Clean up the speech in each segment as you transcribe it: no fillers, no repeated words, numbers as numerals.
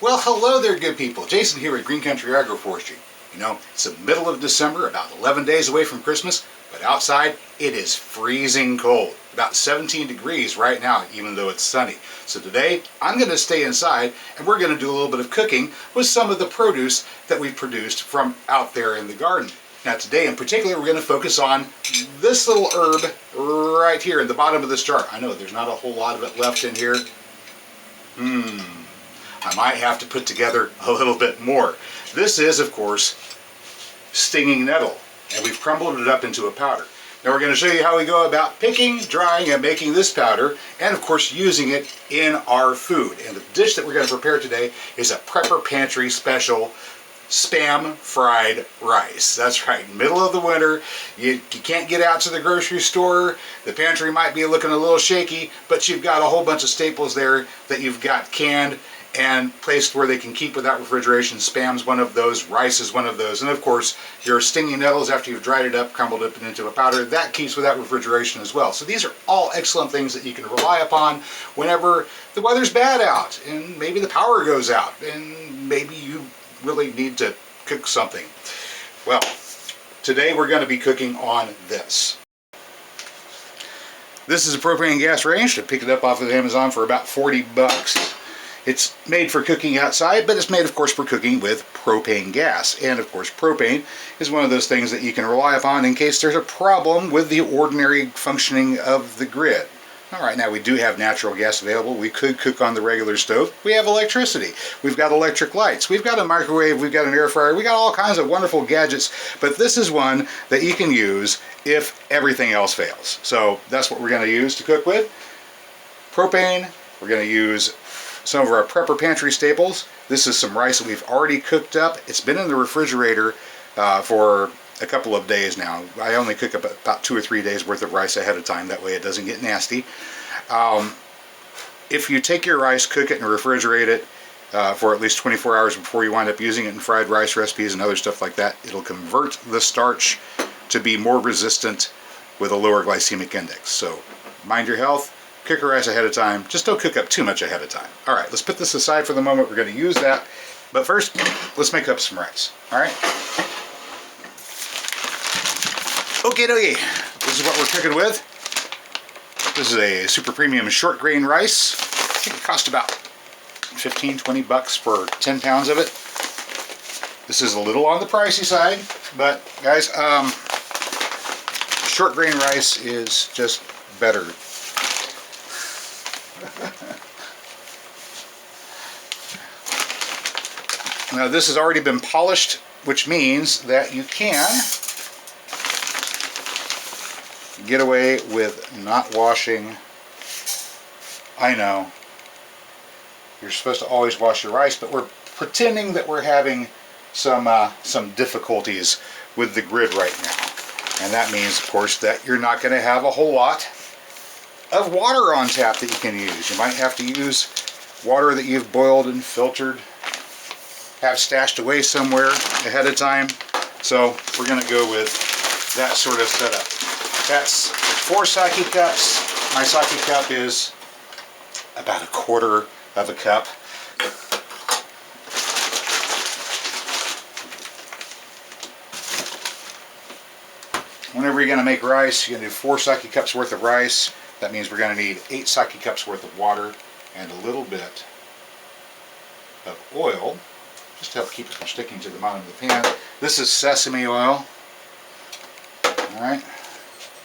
Well, hello there, good people. Jason here at Green Country Agroforestry. You know, it's the middle of December, about 11 days away from Christmas, but outside it is freezing cold. About 17 degrees right now, even though it's sunny. So today, I'm going to stay inside and we're going to do a little bit of cooking with some of the produce that we've produced from out there in the garden. Now today in particular, we're going to focus on this little herb right here in the bottom of this jar. I know there's not a whole lot of it left in here. I might have to put together a little bit more. This is, of course, stinging nettle, and we've crumbled it up into a powder. Now we're going to show you how we go about picking, drying, and making this powder, and of course using it in our food. And the dish that we're going to prepare today is a Prepper Pantry special Spam fried rice. That's right, middle of the winter, you can't get out to the grocery store, the pantry might be looking a little shaky, but you've got a whole bunch of staples there that you've got canned and placed where they can keep without refrigeration. Spam's one of those, rice is one of those, and of course your stinging nettles, after you've dried it up, crumbled it into a powder, that keeps without refrigeration as well. So these are all excellent things that you can rely upon whenever the weather's bad out and maybe the power goes out and maybe you really need to cook something. Well, today we're going to be cooking on this. This is a propane gas range. I picked it up off of Amazon for about 40 bucks. It's made for cooking outside, but it's made, of course, for cooking with propane gas. And, of course, propane is one of those things that you can rely upon in case there's a problem with the ordinary functioning of the grid. Now, right now, we do have natural gas available. We could cook on the regular stove. We have electricity. We've got electric lights. We've got a microwave. We've got an air fryer. We got all kinds of wonderful gadgets. But this is one that you can use if everything else fails. So that's what we're going to use to cook with. Propane. We're going to use some of our Prepper Pantry staples. This is some rice that we've already cooked up. It's been in the refrigerator for a couple of days now. I only cook up about 2 or 3 days worth of rice ahead of time. That way it doesn't get nasty. If you take your rice, cook it, and refrigerate it for at least 24 hours before you wind up using it in fried rice recipes and other stuff like that, it'll convert the starch to be more resistant with a lower glycemic index. So mind your health. Cook your rice ahead of time. Just don't cook up too much ahead of time. All right, let's put this aside for the moment. We're going to use that. But first, let's make up some rice. All right? Okay, dokie. This is what we're cooking with. This is a super premium short grain rice. I think it cost about 15, 20 bucks for 10 pounds of it. This is a little on the pricey side, but guys, short grain rice is just better. Now this has already been polished, which means that you can get away with not washing. I know you're supposed to always wash your rice, but we're pretending that we're having some difficulties with the grid right now, and that means, of course, that you're not going to have a whole lot of water on tap that you can use. You might have to use water that you've boiled and filtered, have stashed away somewhere ahead of time. So we're going to go with that sort of setup. That's 4 sake cups. My sake cup is about 1/4 of a cup. Whenever you're going to make rice, you're going to do 4 sake cups worth of rice. That means we're going to need 8 sake cups worth of water and a little bit of oil, just to help keep it from sticking to the bottom of the pan. This is sesame oil. Alright,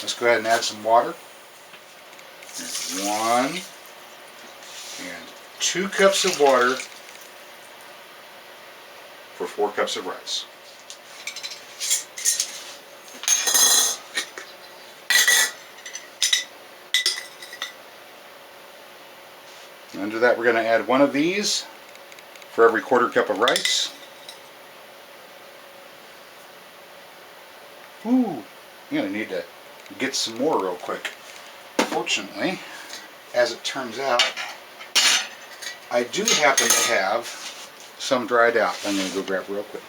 let's go ahead and add some water. There's 1 and 2 cups of water for 4 cups of rice. Under that, we're going to add 1 of these for every 1/4 cup of rice. Ooh, you're going to need to get some more real quick. Fortunately, as it turns out, I do happen to have some dried out. I'm going to go grab real quick.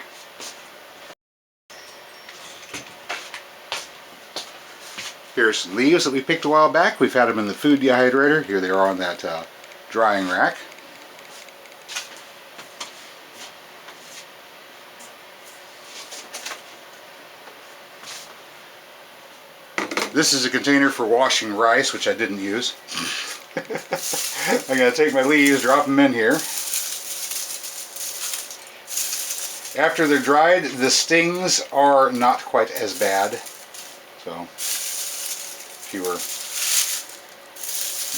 Here's some leaves that we picked a while back. We've had them in the food dehydrator. Here they are on that drying rack. This is a container for washing rice, which I didn't use. I'm going to take my leaves, drop them in here. After they're dried, the stings are not quite as bad. So, if you were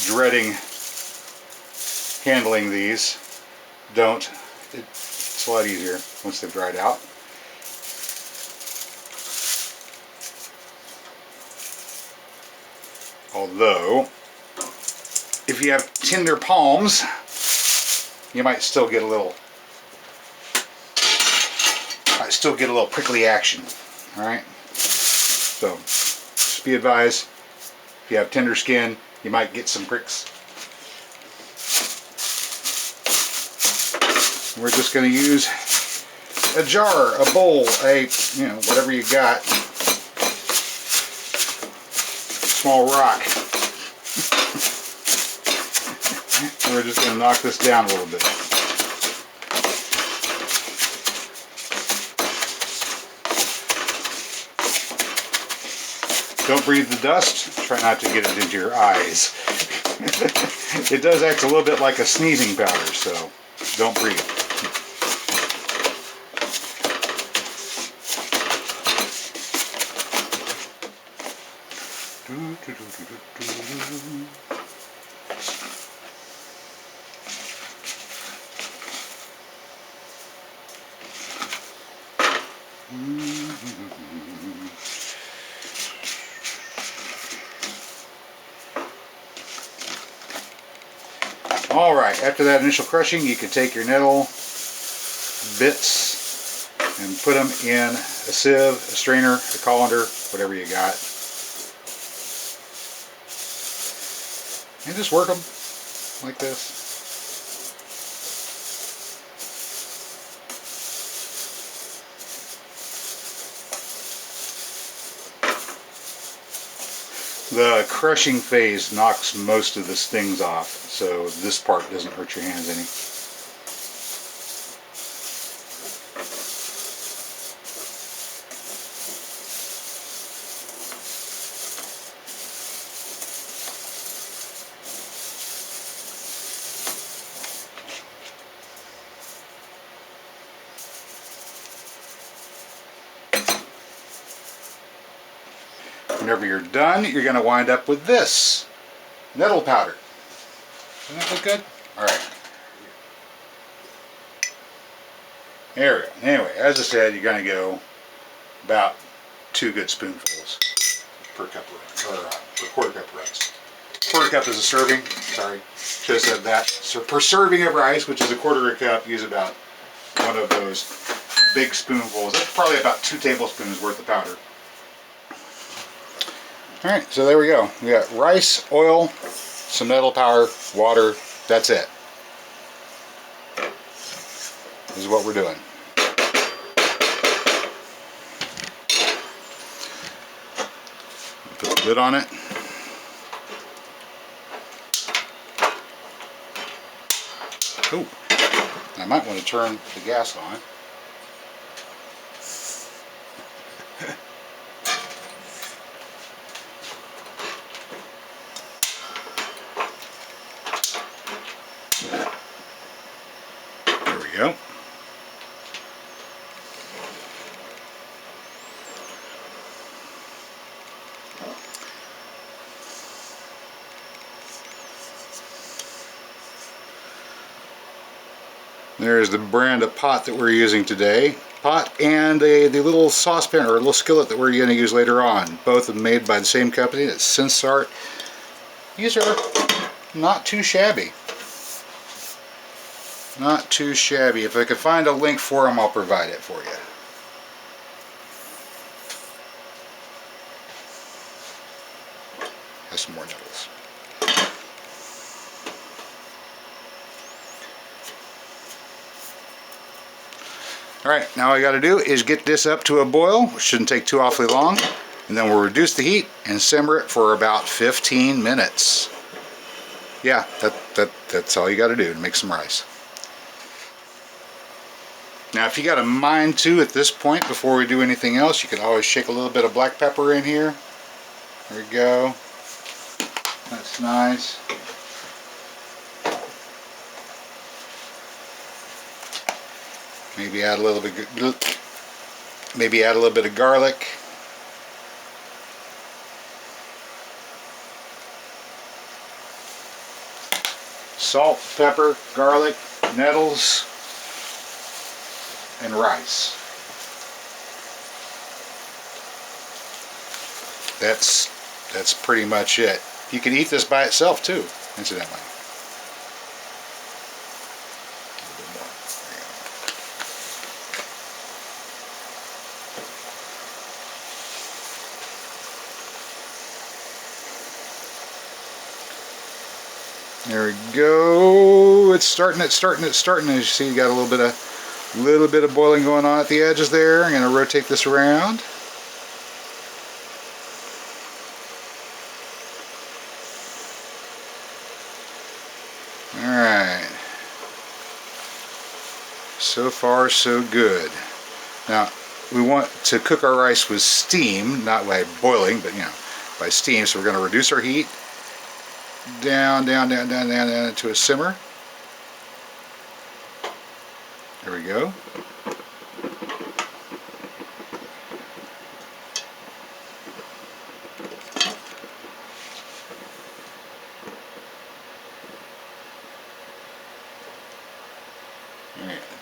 dreading handling these, don't. It's a lot easier once they've dried out. Although, if you have tender palms, you might still get a little prickly action. All right. So, just be advised, if you have tender skin, you might get some pricks. We're just going to use a jar, a bowl, whatever you got. Small rock. We're just going to knock this down a little bit. Don't breathe the dust. Try not to get it into your eyes. It does act a little bit like a sneezing powder, so don't breathe it. Alright, after that initial crushing, you can take your nettle bits and put them in a sieve, a strainer, a colander, whatever you got. And just work them like this. The crushing phase knocks most of the stings off, so this part doesn't hurt your hands any. Whenever you're done, you're going to wind up with this nettle powder. Doesn't that look good? Alright. There we go. Anyway, as I said, you're going to go about 2 good spoonfuls per cup of, or per quarter cup of rice. Quarter cup is a serving. Sorry, should have said that. So per serving of rice, which is a quarter of a cup, use about one of those big spoonfuls. That's probably about 2 tablespoons worth of powder. Alright, so there we go. We got rice, oil, some nettle powder, water. That's it. This is what we're doing. Put the lid on it. Ooh, I might want to turn the gas on. Go. There's the brand of pot that we're using today. Pot and the little saucepan or a little skillet that we're going to use later on. Both are made by the same company. It's Sensart. These are not too shabby. Not too shabby. If I could find a link for them, I'll provide it for you. Has some more nettles. Alright, now all I got to do is get this up to a boil, which shouldn't take too awfully long, and then we'll reduce the heat and simmer it for about 15 minutes. Yeah, that's all you got to do to make some rice. Now if you got a mind to at this point, before we do anything else, you can always shake a little bit of black pepper in here. There we go. That's nice. Maybe add a little bit. Maybe add a little bit of garlic. Salt, pepper, garlic, nettles, and rice. That's pretty much it. You can eat this by itself too, incidentally. A little bit more. There we go. It's starting. As you see, you got a little bit of boiling going on at the edges there. I'm going to rotate this around. Alright, so far so good. Now we want to cook our rice with steam, not by boiling, but by steam. So we're going to reduce our heat down to a simmer. There we go.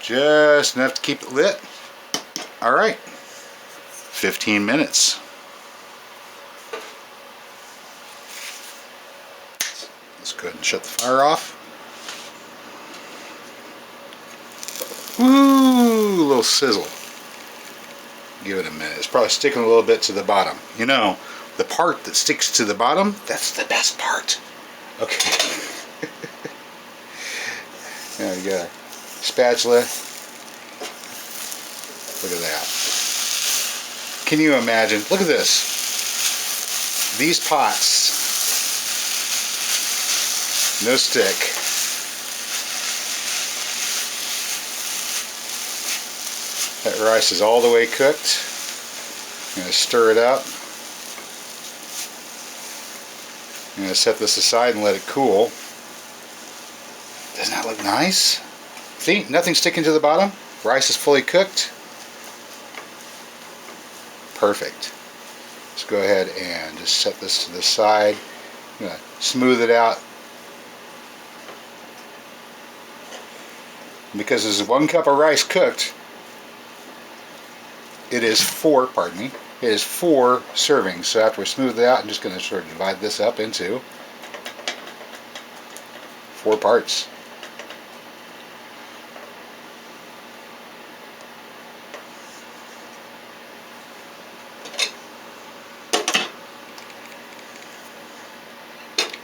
Just enough to keep it lit. All right, 15 minutes. Let's go ahead and shut the fire off. Woo, a little sizzle. Give it a minute. It's probably sticking a little bit to the bottom. You know, the part that sticks to the bottom, that's the best part. Okay. Now you got a spatula. Look at that. Can you imagine? Look at this. These pots. No stick. That rice is all the way cooked. I'm going to stir it up. I'm going to set this aside and let it cool. Doesn't that look nice? See, nothing sticking to the bottom. Rice is fully cooked. Perfect. Let's go ahead and just set this to the side. I'm going to smooth it out. Because there's 1 cup of rice cooked, it is 4 servings. So after we smooth it out, I'm just going to sort of divide this up into 4 parts.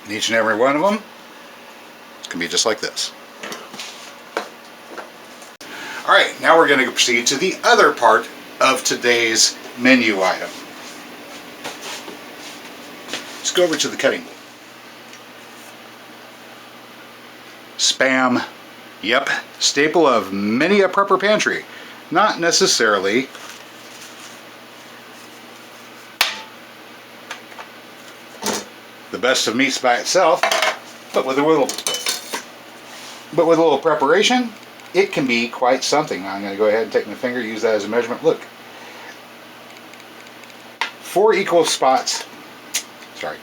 And each and every one of them, it's going to be just like this. Alright, now we're going to proceed to the other part of today's menu item. Let's go over to the cutting board. Spam. Yep, staple of many a prepper pantry. Not necessarily the best of meats by itself, but with a little preparation, it can be quite something. I'm going to go ahead and take my finger, use that as a measurement. Look, 4 equal spots. Sorry.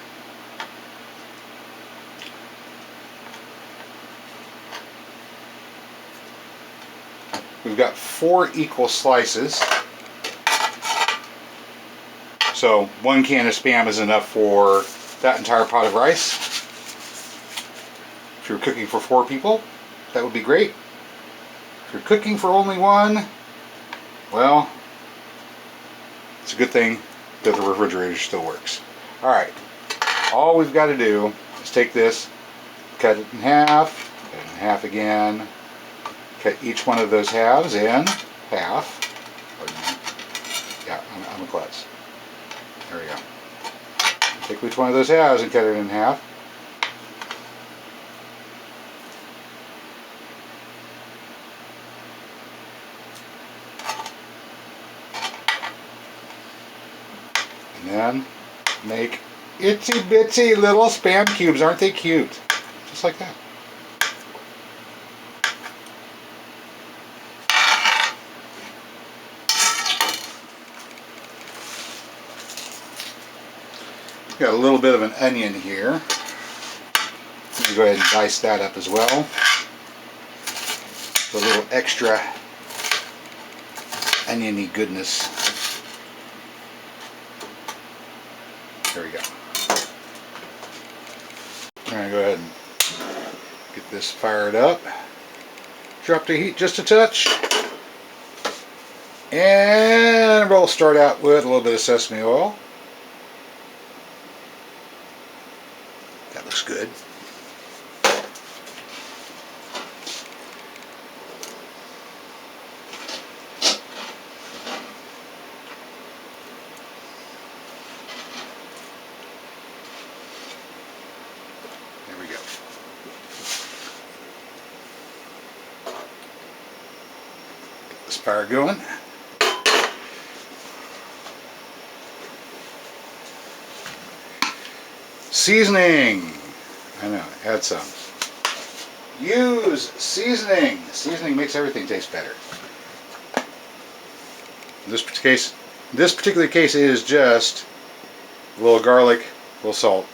We've got 4 equal slices. So 1 can of Spam is enough for that entire pot of rice. If you're cooking for 4 people, that would be great. If you're cooking for only 1, well, it's a good thing that the refrigerator still works. Alright, all we've got to do is take this, cut it in half again, cut each one of those halves in half. Pardon me. Yeah, I'm a klutz. There we go. Take each one of those halves and cut it in half. And then make itsy bitsy little Spam cubes. Aren't they cute? Just like that. Got a little bit of an onion here. Let me go ahead and dice that up as well. A little extra oniony goodness. There we go. I'm going to go ahead and get this fired up. Drop the heat just a touch. And we'll start out with a little bit of sesame oil. That looks good. There we go. Get this fire going. Seasoning. I know, add some. Use seasoning. Seasoning makes everything taste better. In this particular case is just a little garlic, a little salt,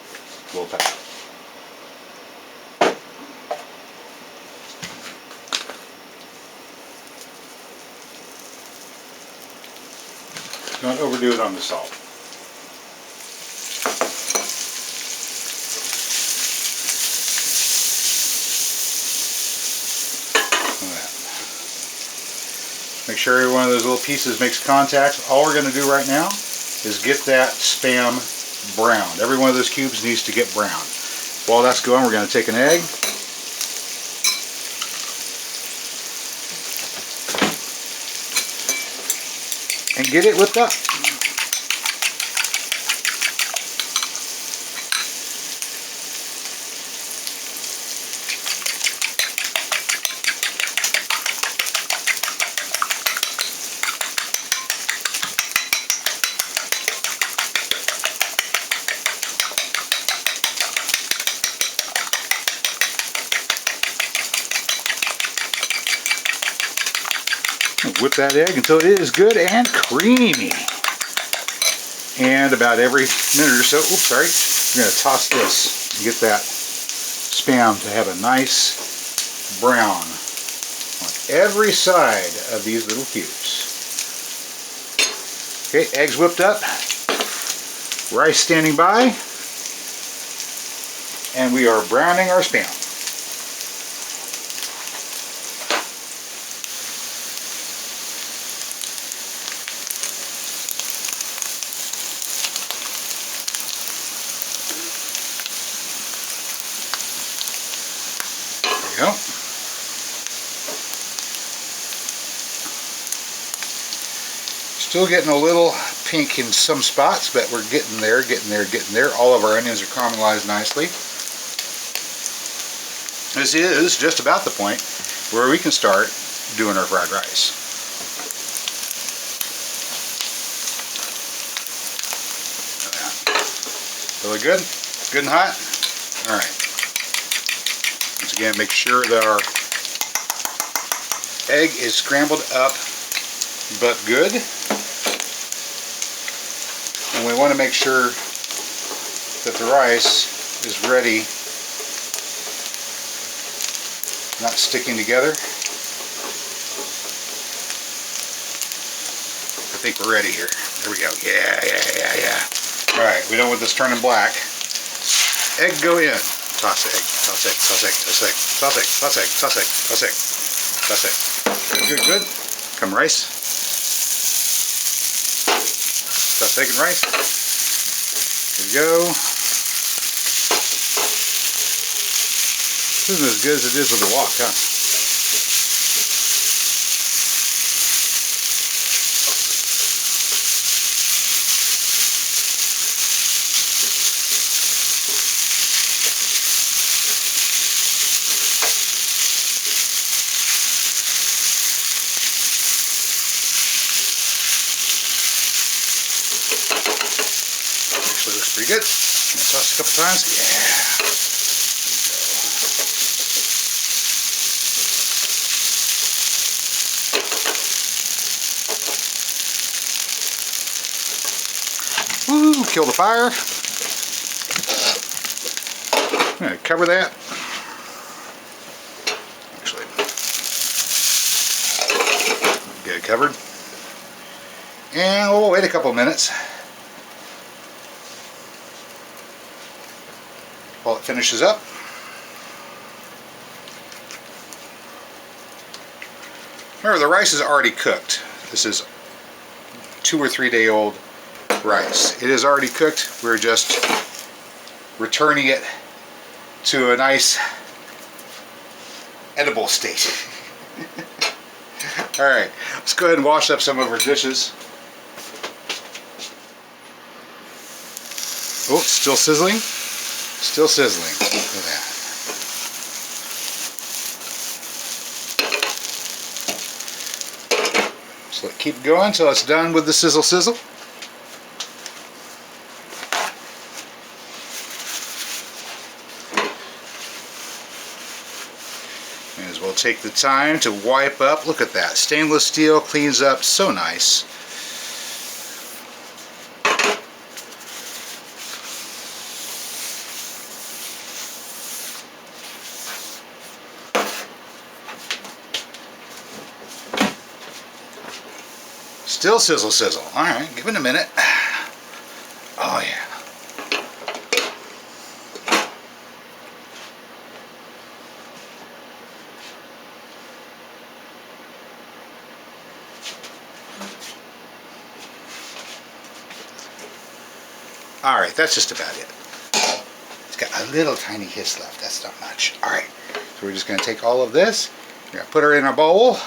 a little pepper. Don't overdo it on the salt. Make sure every one of those little pieces makes contact. All we're going to do right now is get that Spam browned. Every one of those cubes needs to get browned. While that's going, we're going to take an egg. And get it whipped up. Whip that egg until it is good and creamy. And about every minute or so, oops, sorry, we're going to toss this and get that Spam to have a nice brown on every side of these little cubes. Okay, eggs whipped up, rice standing by, and we are browning our Spam. Go. Still getting a little pink in some spots, but we're getting there, getting there, getting there. All of our onions are caramelized nicely. This is just about the point where we can start doing our fried rice. Really good? Good and hot? Alright. Once again, make sure that our egg is scrambled up but good. And we want to make sure that the rice is ready, not sticking together. I think we're ready here. There we go. Yeah. Alright, we don't want this turning black. Egg go in. Toss egg, toss egg, toss egg, toss egg, toss egg, toss egg, toss egg, toss egg, toss egg. Good. Come rice. Toss egg and rice. There we go. This isn't as good as it is with the wok, huh? Looks pretty good. Toss a couple times. Yeah. Woo, kill the fire. I'm going to cover that. Actually, get it covered. And we'll wait a couple minutes while it finishes up. Remember, the rice is already cooked. This is 2 or 3 day old rice. It is already cooked. We're just returning it to a nice edible state. Alright, let's go ahead and wash up some of our dishes. Oh, still sizzling? Still sizzling. Look at that. So keep it going until it's done with the sizzle. May as well take the time to wipe up. Look at that. Stainless steel cleans up so nice. Still sizzle. Alright, give it a minute. Oh yeah. Alright, that's just about it. It's got a little tiny hiss left. That's not much. Alright, so we're just going to take all of this. We're going to put her in our bowl.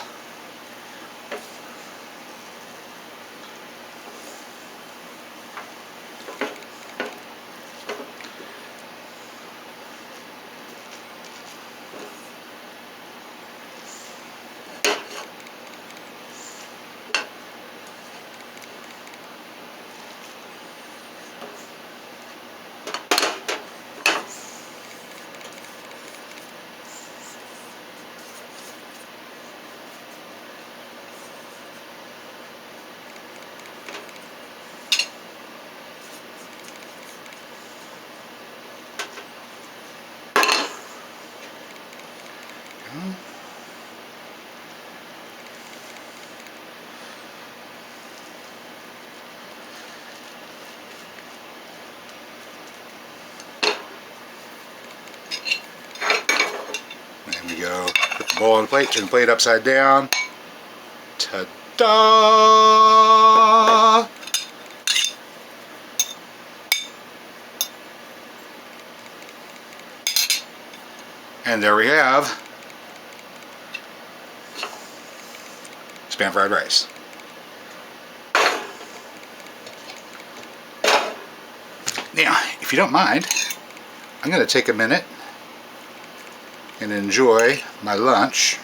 There we go. Put the bowl on the plate, turn the plate upside down. Ta-da! And there we have Spam fried rice. Now, if you don't mind, I'm going to take a minute and enjoy my lunch.